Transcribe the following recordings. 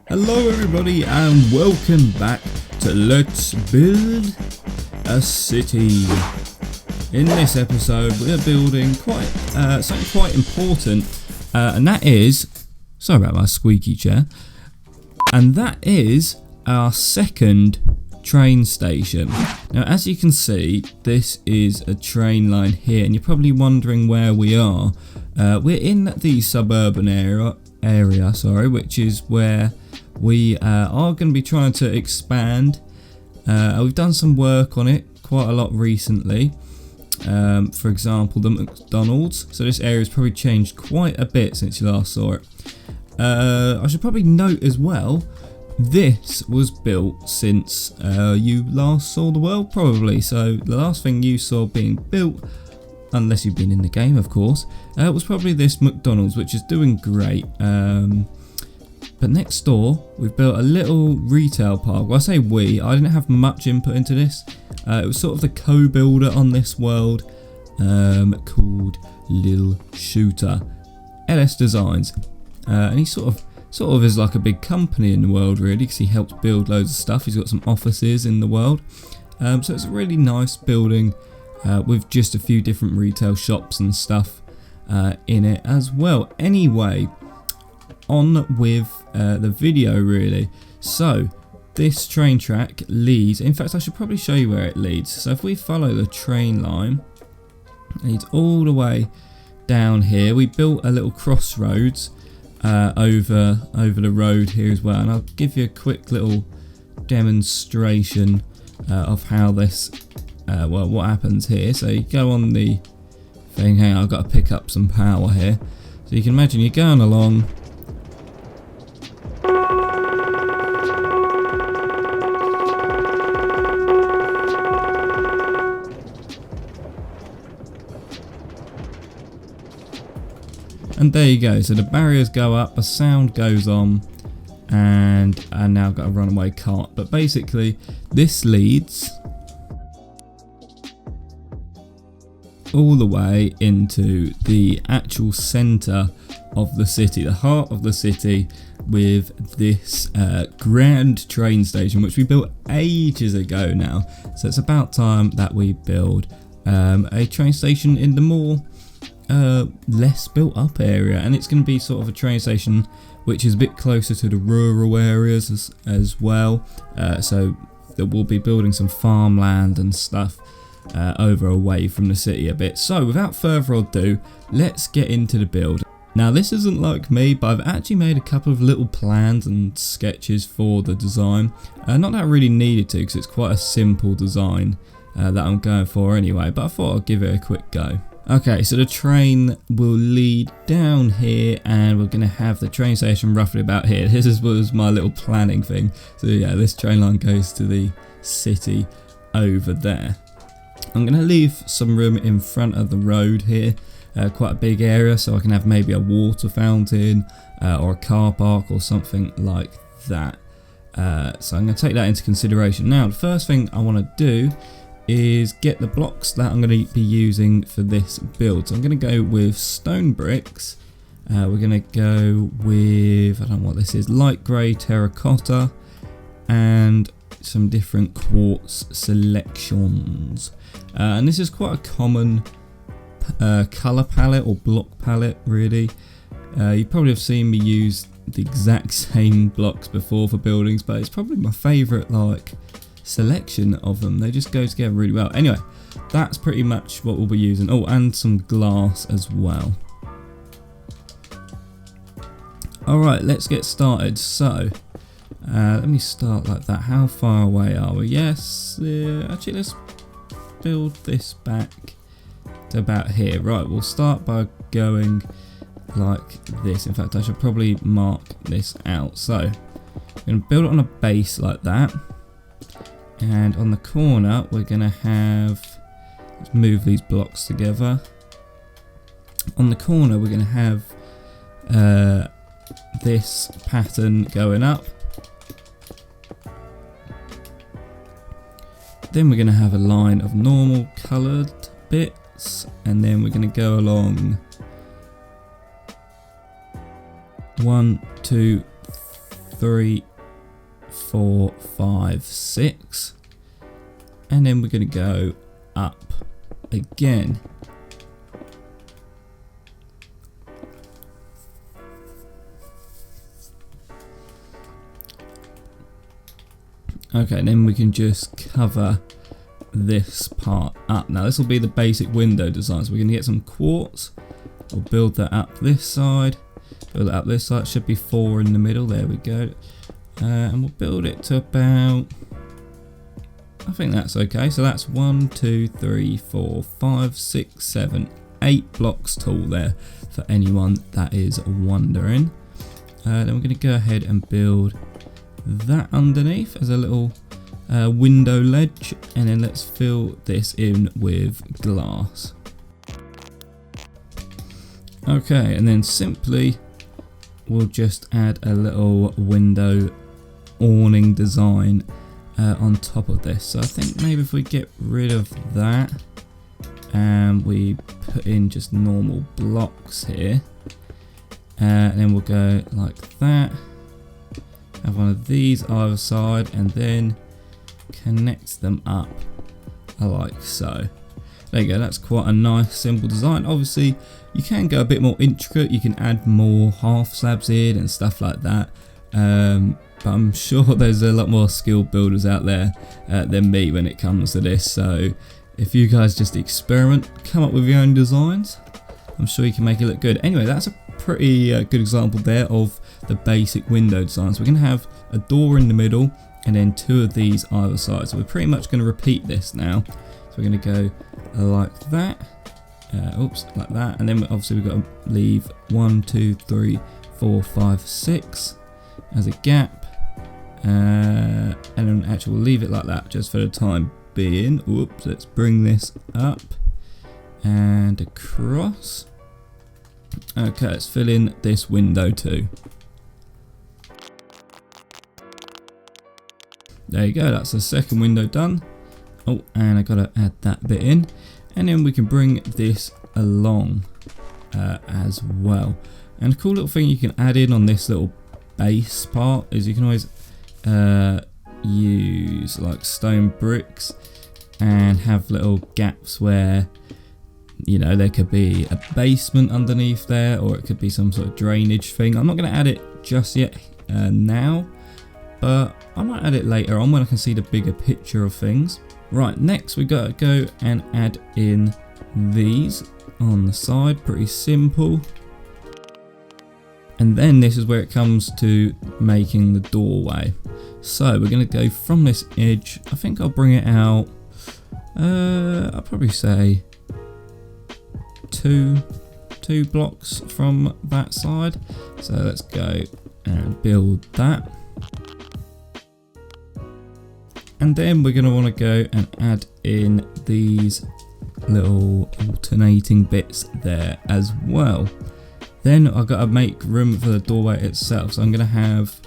Hello everybody and welcome back to Let's Build a City. In this episode we're building something quite important and that is, sorry about my squeaky chair, and that is our second train station. Now as you can see, this is a train line here and you're probably wondering where we are. We're in the suburban area, which is where we are going to be trying to expand. We've done some work on it quite a lot recently. For example, the McDonald's. So this area has probably changed quite a bit since you last saw it. I should probably note as well, this was built since you last saw the world probably. So the last thing you saw being built, unless you've been in the game of course, was probably this McDonald's, which is doing great. But next door we've built a little retail park. Well, I say we, I didn't have much input into this. It was sort of the co-builder on this world, called Lil Shooter, LS Designs, and he sort of is like a big company in the world really, because he helps build loads of stuff. He's got some offices in the world, so it's a really nice building with just a few different retail shops and stuff in it as well. Anyway, on with the video really. So this train track leads, in fact I should probably show you where it leads. So if we follow the train line, it leads all the way down here. We built a little crossroads over the road here as well, and I'll give you a quick little demonstration of how this what happens here. So you go on the thing. Hang on, I've got to pick up some power here. So you can imagine you're going along. And there you go, so the barriers go up, the sound goes on, and I now got a runaway cart. But basically this leads all the way into the actual centre of the city, the heart of the city, with this grand train station which we built ages ago now. So it's about time that we build a train station in the more less built up area, and it's going to be sort of a train station which is a bit closer to the rural areas as well, so that we'll be building some farmland and stuff over away from the city a bit. So without further ado, let's get into the build. Now this isn't like me, but I've actually made a couple of little plans and sketches for the design. Not that I really needed to, because it's quite a simple design that I'm going for anyway, but I thought I'd give it a quick go. Okay, so the train will lead down here and we're going to have the train station roughly about here. This was my little planning thing. So yeah, this train line goes to the city over there. I'm going to leave some room in front of the road here, quite a big area, so I can have maybe a water fountain or a car park or something like that. So I'm going to take that into consideration. Now the first thing I want to do is get the blocks that I'm going to be using for this build. So I'm going to go with stone bricks. We're going to go with, I don't know what this is, light grey terracotta and some different quartz selections. And this is quite a common colour palette or block palette really. You probably have seen me use the exact same blocks before for buildings, but it's probably my favourite selection of them. They just go together really well. Anyway, that's pretty much what we'll be using. Oh, and some glass as well. Alright, let's get started. So let me start like that. How far away are we? Yes, actually let's build this back to about here. Right, we'll start by going like this. In fact, I should probably mark this out. So I'm going to build it on a base like that. And on the corner we're going to have, let's move these blocks together. On the corner we're going to have this pattern going up. Then we're going to have a line of normal coloured bits, and then we're going to go along 1, 2, 3, 4, 5, 6, and then we're going to go up again. Okay, and then we can just cover this part up. Now this will be the basic window design, so we're going to get some quartz. We'll build that up this side, build it up this side. It should be 4 in the middle, there we go. And we'll build it to about, I think that's okay. So that's 1, 2, 3, 4, 5, 6, 7, 8 blocks tall there, for anyone that is wondering. Then we're going to go ahead and build that underneath as a little window ledge, and then let's fill this in with glass. Okay, and then simply we'll just add a little window awning design on top of this. So I think maybe if we get rid of that and we put in just normal blocks here, and then we'll go like that, have one of these either side, and then connect them up like so. There you go, that's quite a nice simple design. Obviously you can go a bit more intricate, you can add more half slabs in and stuff like that, but I'm sure there's a lot more skilled builders out there than me when it comes to this. So if you guys just experiment, come up with your own designs, I'm sure you can make it look good. Anyway, that's a pretty good example there of the basic window designs. We're going to have a door in the middle and then 2 of these either side. So we're pretty much going to repeat this now. So we're going to go like that, like that, and then obviously we've got to leave 1, 2, 3, 4, 5, 6 as a gap, and then actually we'll leave it like that just for the time being. Whoops, let's bring this up and across. Okay, let's fill in this window too. There you go, that's the second window done. Oh, and I gotta add that bit in, and then we can bring this along as well. And a cool little thing you can add in on this little base part is you can always use like stone bricks and have little gaps where, you know, there could be a basement underneath there, or it could be some sort of drainage thing. I'm not going to add it just yet now, but I might add it later on when I can see the bigger picture of things. Right, next we got to go and add in these on the side, pretty simple. And then this is where it comes to making the doorway. So we're going to go from this edge, I think I'll bring it out, I'll probably say two blocks from that side. So let's go and build that. And then we're going to want to go and add in these little alternating bits there as well. Then I've got to make room for the doorway itself. So I'm going to have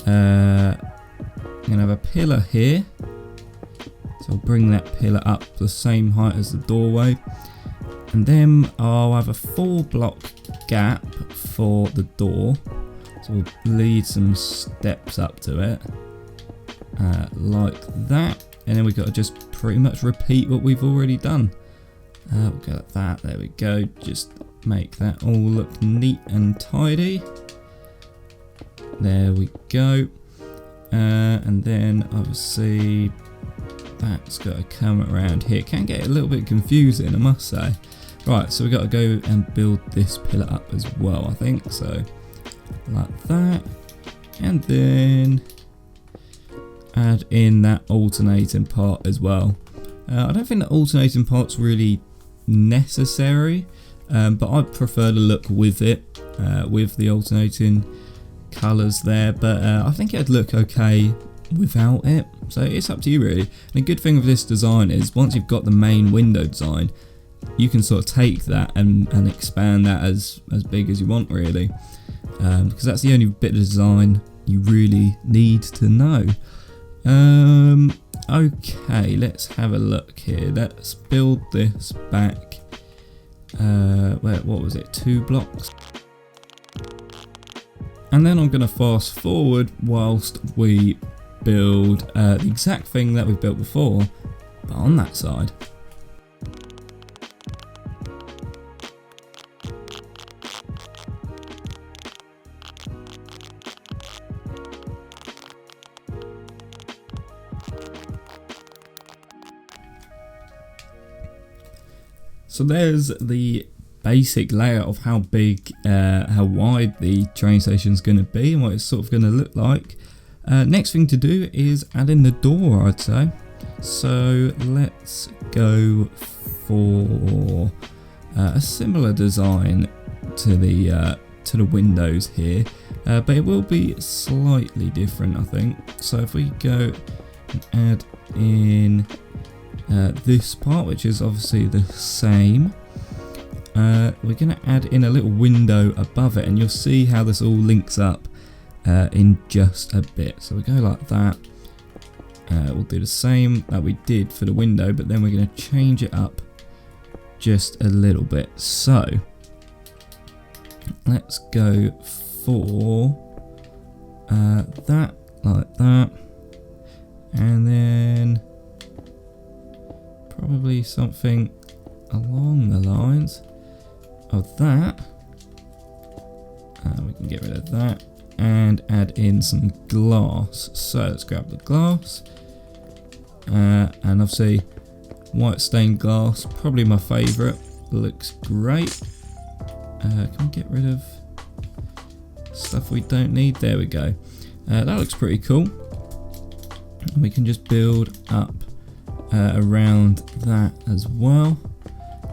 a pillar here. So I'll bring that pillar up the same height as the doorway. And then I'll have a 4-block gap for the door. So we'll lead some steps up to it. Like that, and then we've got to just pretty much repeat what we've already done. We'll go like that, there we go, just make that all look neat and tidy. There we go. And then obviously that's got to come around here. It can get a little bit confusing, I must say. Right, so we've got to go and build this pillar up as well, I think, so like that. And then add in that alternating part as well. I don't think the alternating part's really necessary, but I prefer the look with it, with the alternating colours there, but I think it'd look okay without it, so it's up to you really. And the good thing with this design is once you've got the main window design, you can sort of take that and expand that as big as you want really, because that's the only bit of design you really need to know. Okay, let's have a look here. Let's build this back. What was it? 2 blocks. And then I'm going to fast forward whilst we build the exact thing that we built before, but on that side. So there's the basic layout of how big, how wide the train station is going to be and what it's sort of going to look like. Next thing to do is add in the door, I'd say. So let's go for a similar design to the windows here, but it will be slightly different, I think. So if we go and add in this part, which is obviously the same, we're going to add in a little window above it, and you'll see how this all links up in just a bit. So we go like that. We'll do the same that we did for the window, but then we're going to change it up just a little bit. So let's go for that, like that, and then probably something along the lines of that. We can get rid of that and add in some glass. So let's grab the glass, and obviously white stained glass, probably my favourite. Looks great. Can we get rid of stuff we don't need? There we go. That looks pretty cool. We can just build up around that as well,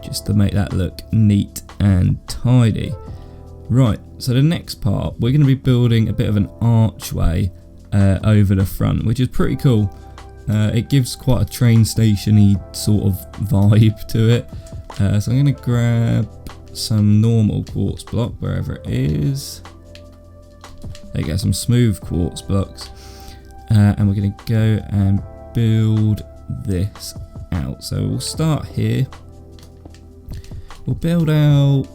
just to make that look neat and tidy. Right, so the next part, we're going to be building a bit of an archway over the front, which is pretty cool. It gives quite a train station-y sort of vibe to it. So I'm going to grab some normal quartz block, wherever it is. There you go, some smooth quartz blocks. And we're going to go and build this out. So we'll start here. We'll build out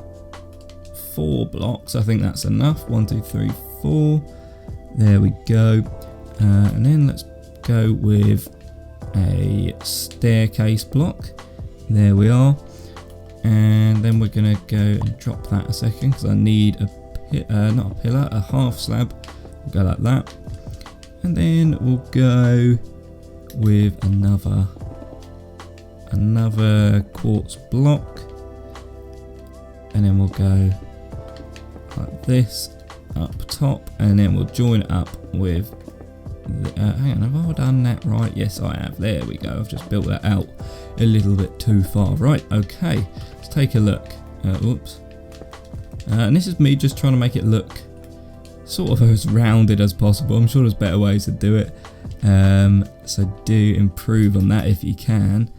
4 blocks. I think that's enough. 1, 2, 3, 4. There we go. And then let's go with a staircase block. There we are. And then we're gonna go and drop that a second because I need not a pillar, a half slab. We'll go like that. And then we'll go with another quartz block, and then we'll go like this up top, and then we'll join it up with hang on, have I done that right? Yes, I have. There we go. I've just built that out a little bit too far. Right, okay, let's take a look. Oops. And this is me just trying to make it look sort of as rounded as possible. I'm sure there's better ways to do it, so do improve on that if you can.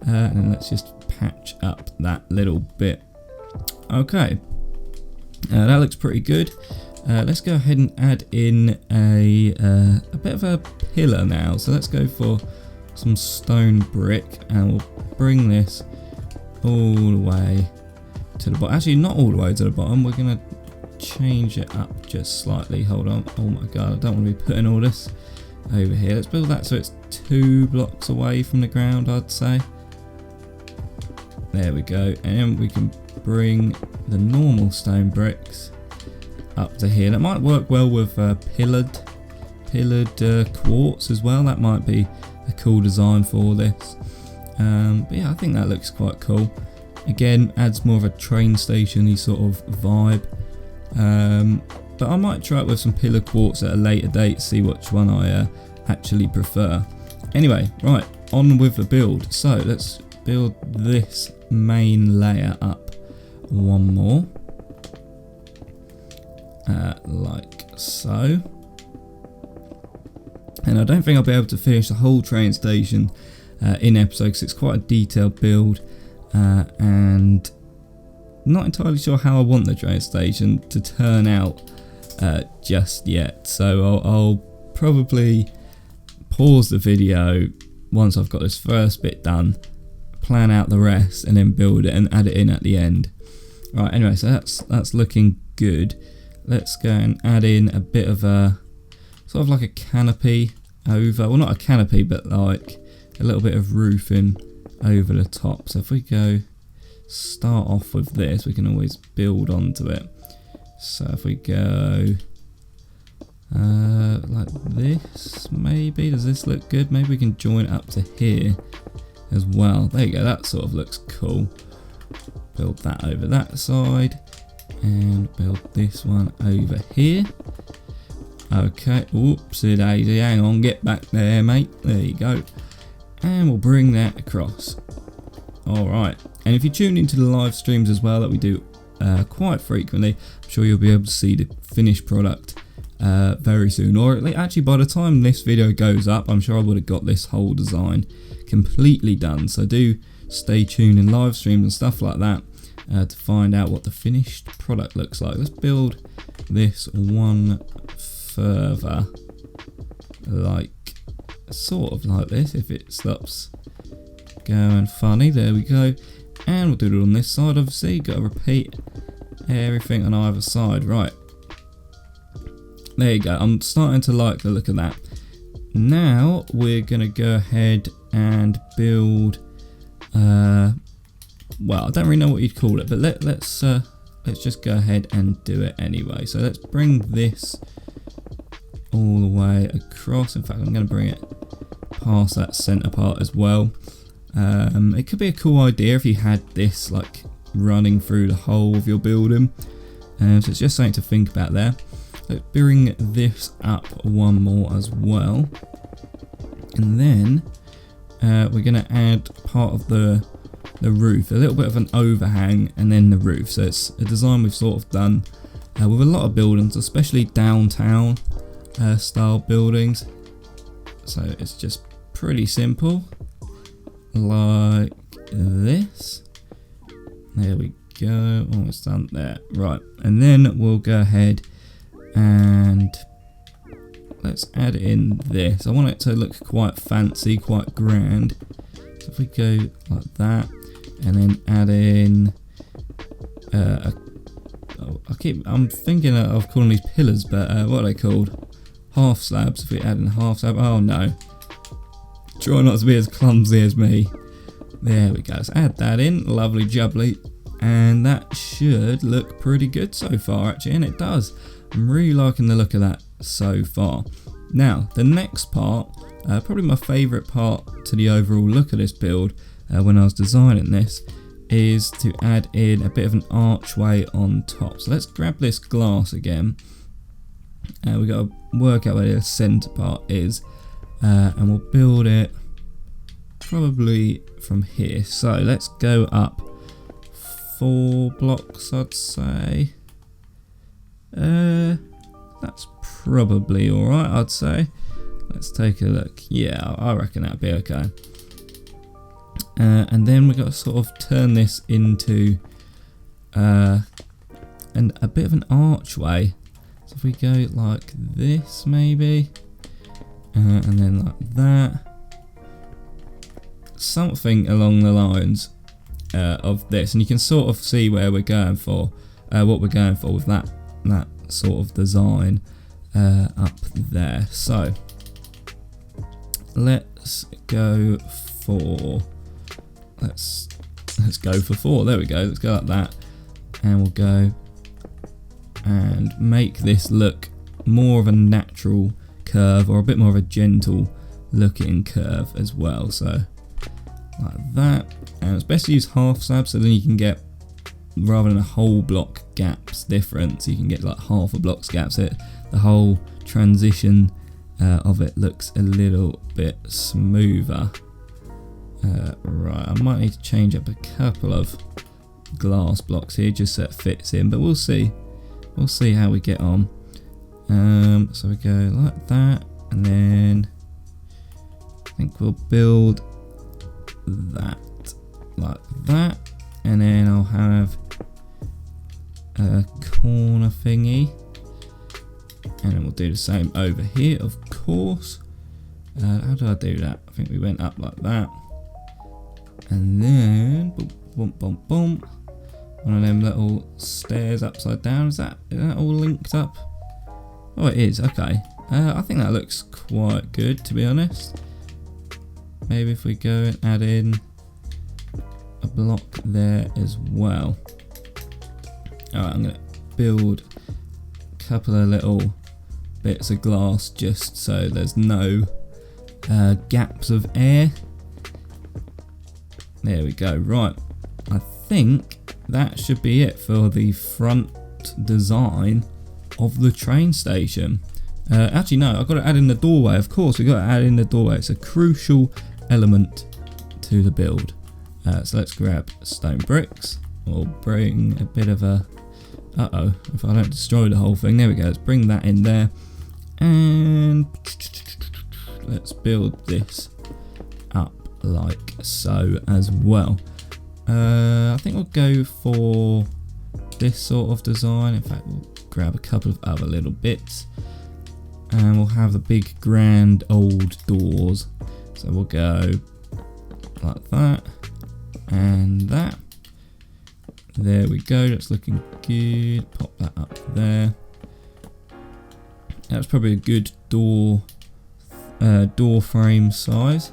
And let's just patch up that little bit. Okay, that looks pretty good. Let's go ahead and add in a bit of a pillar now. So let's go for some stone brick, and we'll bring this all the way to the bottom. Actually, not all the way to the bottom. We're gonna change it up just slightly. Hold on. Oh my god, I don't want to be putting all this over here. Let's build that so it's 2 blocks away from the ground, I'd say. There we go. And we can bring the normal stone bricks up to here. That might work well with pillared quartz as well. That might be a cool design for this. But yeah, I think that looks quite cool. Again, adds more of a train station-y sort of vibe. But I might try it with some pillar quartz at a later date, see which one I actually prefer. Anyway, right, on with the build. So let's build this main layer up one more. Like so. And I don't think I'll be able to finish the whole train station in episode, because it's quite a detailed build, and not entirely sure how I want the train station to turn out just yet. So I'll probably pause the video once I've got this first bit done, plan out the rest, and then build it and add it in at the end. Right, anyway, so that's looking good. let's go and add in a bit of a sort of like a canopy over, well not a canopy but like a little bit of roofing over the top. So if we go start off with this, we can always build onto it. So if we go like this, maybe, does this look good? Maybe we can join it up to here as well. There you go, that sort of looks cool. Build that over that side and build this one over here. Okay, oopsie daisy, hang on, get back there mate, there you go. And we'll bring that across. Alright, and if you tune into the live streams as well that we do quite frequently, I'm sure you'll be able to see the finished product very soon, or actually by the time this video goes up, I'm sure I would have got this whole design completely done. So do stay tuned in live streams and stuff like that to find out what the finished product looks like. Let's build this one further, like sort of like this, if it stops going funny. There we go, and we'll do it on this side. Obviously got to repeat everything on either side. Right, there you go. I'm starting to like the look of that. Now we're gonna go ahead and build well, I don't really know what you'd call it, but let's just go ahead and do it anyway. So let's bring this all the way across. In fact, I'm going to bring it past that center part as well. It could be a cool idea if you had this like running through the whole of your building. So it's just something to think about there. Let's bring this up one more as well, and then we're going to add part of the roof, a little bit of an overhang, and then the roof. So it's a design we've sort of done with a lot of buildings, especially downtown style buildings. So it's just pretty simple, like this. There we go, almost done there. Right, and then we'll go ahead and let's add in this. I want it to look quite fancy, quite grand. So if we go like that, and then add in I'm thinking of calling these pillars, but what are they called? Half slabs. If we add in half slab, oh no, try not to be as clumsy as me. There we go, let's add that in, lovely jubbly, and that should look pretty good so far actually, and it does. I'm really liking the look of that so far. Now the next part, probably my favourite part to the overall look of this build when I was designing this, is to add in a bit of an archway on top. So let's grab this glass again. We've got to work out where the centre part is, and we'll build it probably from here. So let's go up 4 blocks, I'd say. That's probably alright, I'd say. Let's take a look. Yeah, I reckon that'd be okay. And then we've got to sort of turn this into a bit of an archway. So if we go like this maybe, and then like that, something along the lines of this, and you can sort of see where we're going for, what we're going for with that sort of design up there. So let's go for let's go for 4. There we go. Let's go like that, and we'll go and make this look more of a natural curve, or a bit more of a gentle looking curve as well. So like that, and it's best to use half slabs, so then you can get, rather than a whole block gaps difference, you can get like half a block's gaps. The whole transition of it looks a little bit smoother. Right, I might need to change up a couple of glass blocks here just so it fits in, but we'll see how we get on. So we go like that, and then I think we'll build that like that, and then I'll have a corner thingy, and then we'll do the same over here, of course. How do I do that? I think we went up like that, and then boom, boom, boom, boom, one of them little stairs upside down. Is that all linked up? Oh, it is. Okay. I think that looks quite good, to be honest. Maybe if we go and add in a block there as well. Alright, I'm going to build a couple of little bits of glass just so there's no gaps of air. There we go. Right, I think that should be it for the front design of the train station. Actually no, I've got to add in the doorway. Of course, we've got to add in the doorway. It's a crucial element to the build. So let's grab stone bricks. We'll bring a bit of a... Uh-oh, if I don't destroy the whole thing. There we go, let's bring that in there. And let's build this up like so as well. I think we'll go for this sort of design. In fact, we'll grab a couple of other little bits. And we'll have the big grand old doors. So we'll go like that. And that. There we go, that's looking good. Pop that up there. That's probably a good door frame size.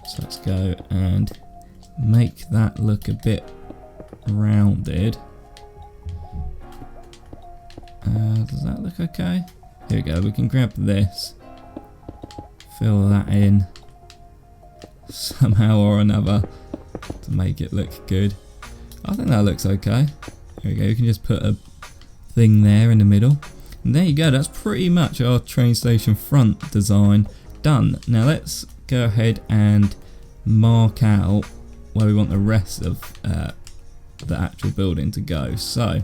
So let's go and make that look a bit rounded. Does that look okay? Here we go, we can grab this, fill that in somehow or another to make it look good. I think that looks okay. There we go, you can just put a thing there in the middle. And there you go, that's pretty much our train station front design done. Now let's go ahead and mark out where we want the rest of the actual building to go. So,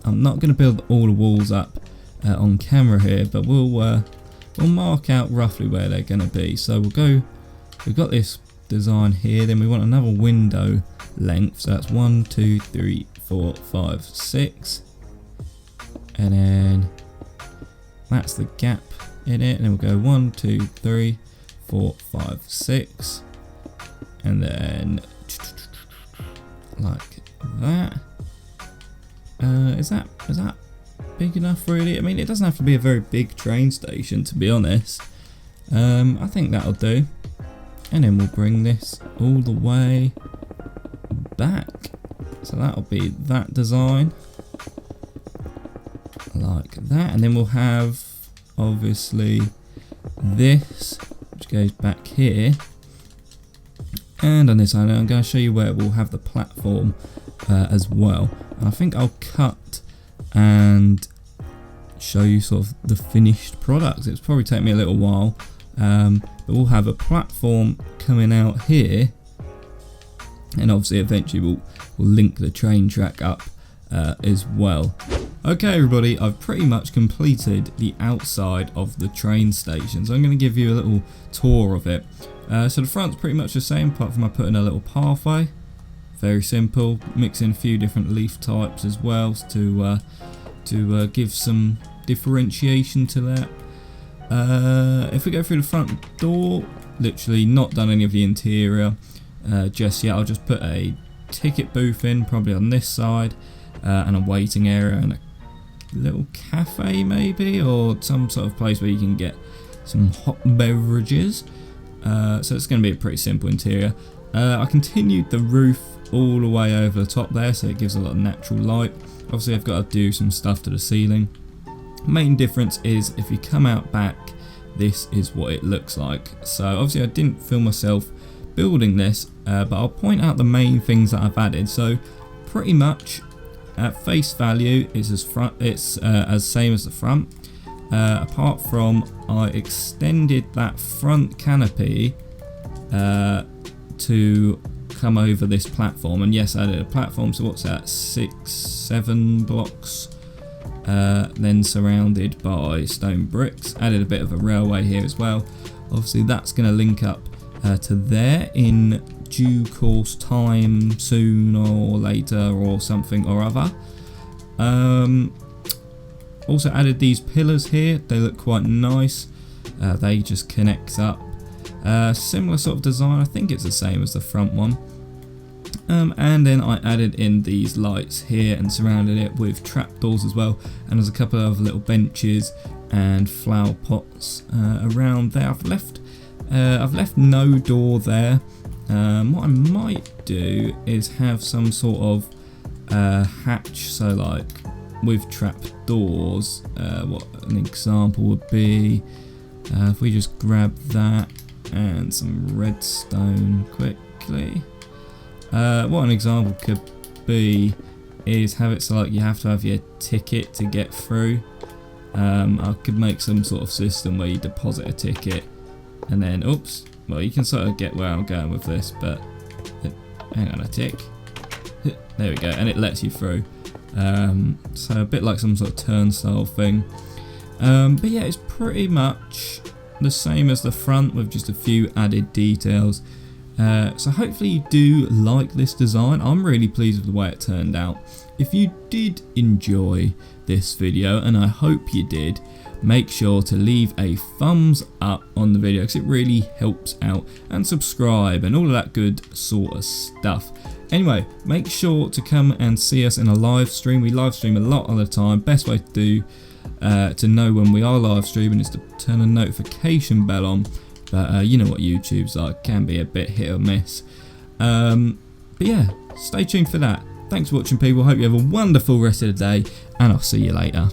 I'm not going to build all the walls up on camera here, but we'll mark out roughly where they're going to be. So we'll go, we've got this design here, then we want another window length, so that's 1, 2, 3, 4, 5, 6, and then that's the gap in it, and then we'll go 1, 2, 3, 4, 5, 6, and then like that. Is that big enough really? I mean, it doesn't have to be a very big train station, to be honest. I think that'll do. And then we'll bring this all the way back. So that'll be that design. Like that. And then we'll have, obviously, this, which goes back here. And on this side, I'm going to show you where we'll have the platform as well. I think I'll cut and show you sort of the finished product. It's probably take me a little while. But we'll have a platform coming out here, and obviously eventually we'll link the train track up as well. Okay everybody, I've pretty much completed the outside of the train station, so I'm going to give you a little tour of it. So the front's pretty much the same, apart from I put in a little pathway. Very simple, mixing a few different leaf types as well to give some differentiation to that. If we go through the front door, literally not done any of the interior just yet. I'll just put a ticket booth in, probably on this side, and a waiting area and a little cafe maybe, or some sort of place where you can get some hot beverages. So it's going to be a pretty simple interior. I continued the roof all the way over the top there, so it gives a lot of natural light. Obviously I've got to do some stuff to the ceiling. Main difference is if you come out back, this is what it looks like. So obviously I didn't film myself building this, but I'll point out the main things that I've added. So pretty much at face value it's as same as the front, apart from I extended that front canopy to come over this platform, and yes, I added a platform. So what's that, 6, 7 blocks, then surrounded by stone bricks. Added a bit of a railway here as well. Obviously that's going to link up to there in due course time, soon or later or something or other. Also added these pillars here, they look quite nice. They just connect up. Similar sort of design, I think it's the same as the front one. And then I added in these lights here and surrounded it with trapdoors as well, and there's a couple of little benches and flower pots around there. I've left no door there. What I might do is have some sort of hatch, so like with trapdoors. What an example would be, if we just grab that and some redstone quickly. What an example could be is have it so like you have to have your ticket to get through. I could make some sort of system where you deposit a ticket and then, oops, well, you can sort of get where I'm going with this, but hang on a tick. There we go, and it lets you through. So a bit like some sort of turnstile thing. But yeah, it's pretty much the same as the front with just a few added details. So hopefully you do like this design. I'm really pleased with the way it turned out. If you did enjoy this video, and I hope you did, make sure to leave a thumbs up on the video because it really helps out, and subscribe and all of that good sort of stuff. Anyway, make sure to come and see us in a live stream. We live stream a lot of the time. Best way to know when we are live streaming is to turn a notification bell on. But you know what YouTube's like, can be a bit hit or miss. But yeah, stay tuned for that. Thanks for watching, people. Hope you have a wonderful rest of the day, and I'll see you later.